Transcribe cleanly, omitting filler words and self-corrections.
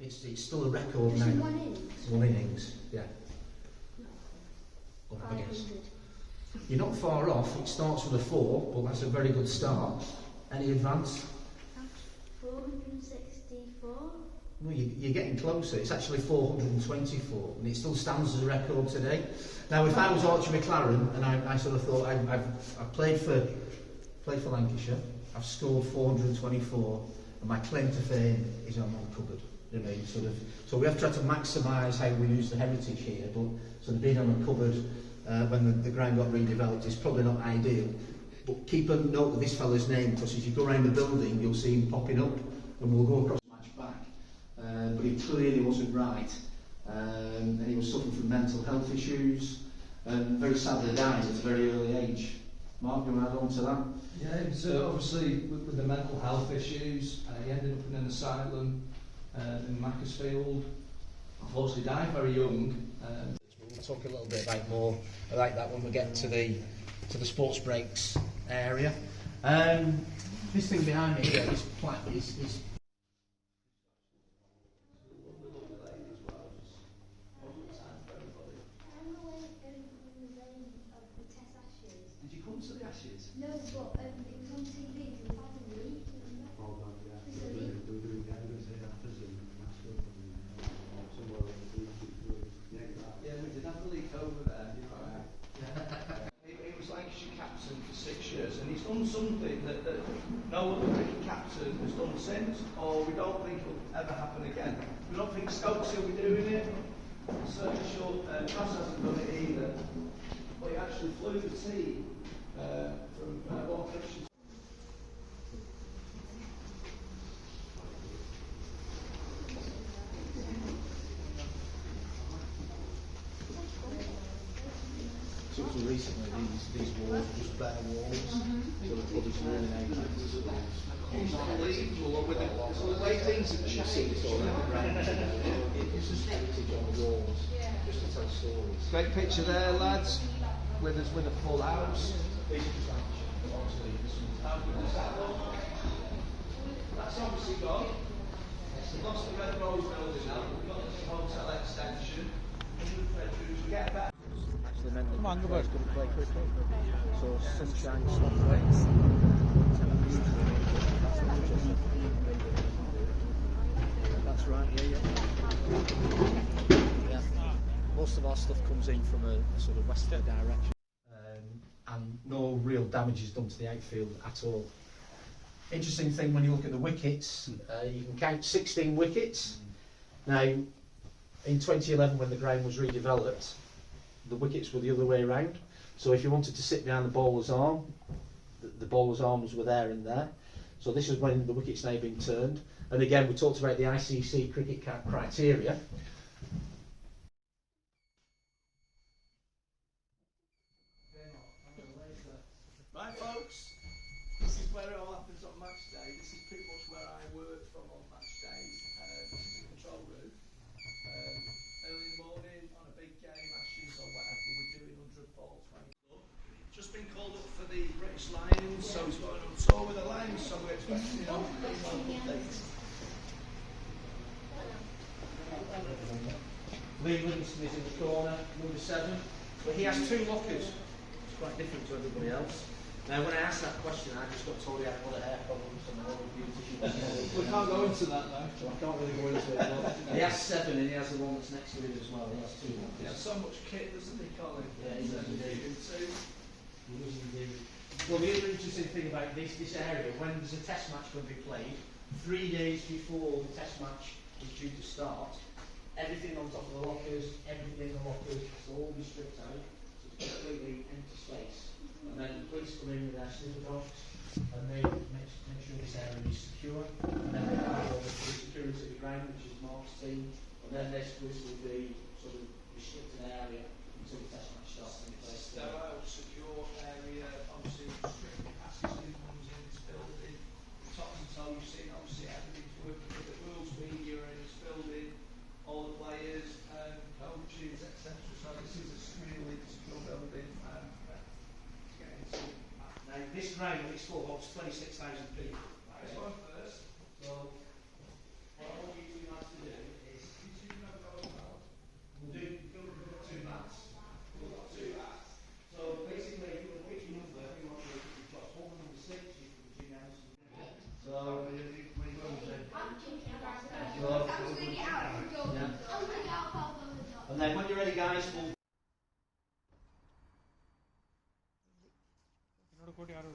It's still a record now. One innings? One innings, yeah. Well, I guess. You're not far off. It starts with a 4, but that's a very good start. Any advance? 464. Well, you're getting closer. It's actually 424, and it still stands as a record today. Now, if I was Archie McLaren, and I sort of thought I've played for Lancashire, I've scored 424, and my claim to fame is I'm on cupboard. You know, so we have tried to maximise how we use the heritage here, but sort of being on a cupboard when the ground got redeveloped is probably not ideal. But keep a note of this fella's name, because as you go around the building, you'll see him popping up, and we'll go across the match back. But he clearly wasn't right, and he was suffering from mental health issues, and very sadly died at a very early age. Mark, you want to add on to that? Yeah, so obviously with the mental health issues, he ended up in an asylum in Macclesfield. Unfortunately died very young. We'll talk a little bit about more like that when we get to the sports breaks area. This thing behind me here, this plaque is Did you come to the Ashes? No, but it was on TV from family. Yeah, we did have the leak over there. He was Lancashire captain for 6 years, and he's done something that no other cricket captain has done since, or we don't think will ever happen again. We don't think Stokes will be doing it. Certainly sure Cross hasn't done it either. But he actually flew the team from one Christian. so recently these walls are just bare walls, so the club is really naked. It's unbelievable with the way things have changed. It's all around the ground. It's just heritage on the walls, just to tell stories. Great picture there, lads, with us with a full house. These are just Lancashire, obviously. How good does that look? That's obviously gone. We've lost the Red Rose building now, we've got the hotel extension, 100 bedrooms, we get back. Actually meant that the players couldn't play cricket. So sunshine, stop rains. That's right, yeah. Most of our stuff comes in from a sort of westerly direction. And no real damage is done to the outfield at all. Interesting thing when you look at the wickets, you can count 16 wickets. Now, in 2011 when the ground was redeveloped, the wickets were the other way around. So if you wanted to sit behind the bowler's arm, the bowler's arms were there and there. So this is when the wicket's now been turned. And again, we talked about the ICC cricket criteria. Right folks, this is where it all happens on match day. This is pretty much where I work from on match days. This is the control room. Early in the morning on a big game, Ashes or whatever, we're doing 100 balls. Just been called up for the British Lions, so he's going on tour with the Lions, so we're expecting updates. Lee Livingston is in the corner, number 7. But he has 2 lockers. It's quite different to everybody else. Now, when I asked that question, I just got told he had a lot of hair problems and a lot of beauty issues. We can't go into that though. So I can't really go into it. But he has 7 and he has the one that's next to him as well. He has 2 lockers. He has so much kit, doesn't he, Colin? Yeah, he does indeed. He does indeed. Well, the other interesting thing about this area, when there's a test match going to be played, 3 days before the test match is due to start, everything on top of the lockers, everything in the lockers, will all be stripped out. So it's completely empty space. And then the police come in with their sniffer dogs and they make sure this area is secure. And then they have all the security at the ground, which is Mark's team. And then this will be sort of restricted area until the test match starts in place. Sterile, secure area, obviously strict capacity comes in this building. Top to toe, you've seen obviously everything's working with the rules, media in this building, all the players, coaches, etc. So this is a really secure building. Now this ground at its full holds 26,000 people. Let's go first. So what all you like to do Sure. Yeah. And then when you're ready, guys, we'll ನೋಡ್ಕೊಟ್ಟು ಯಾರು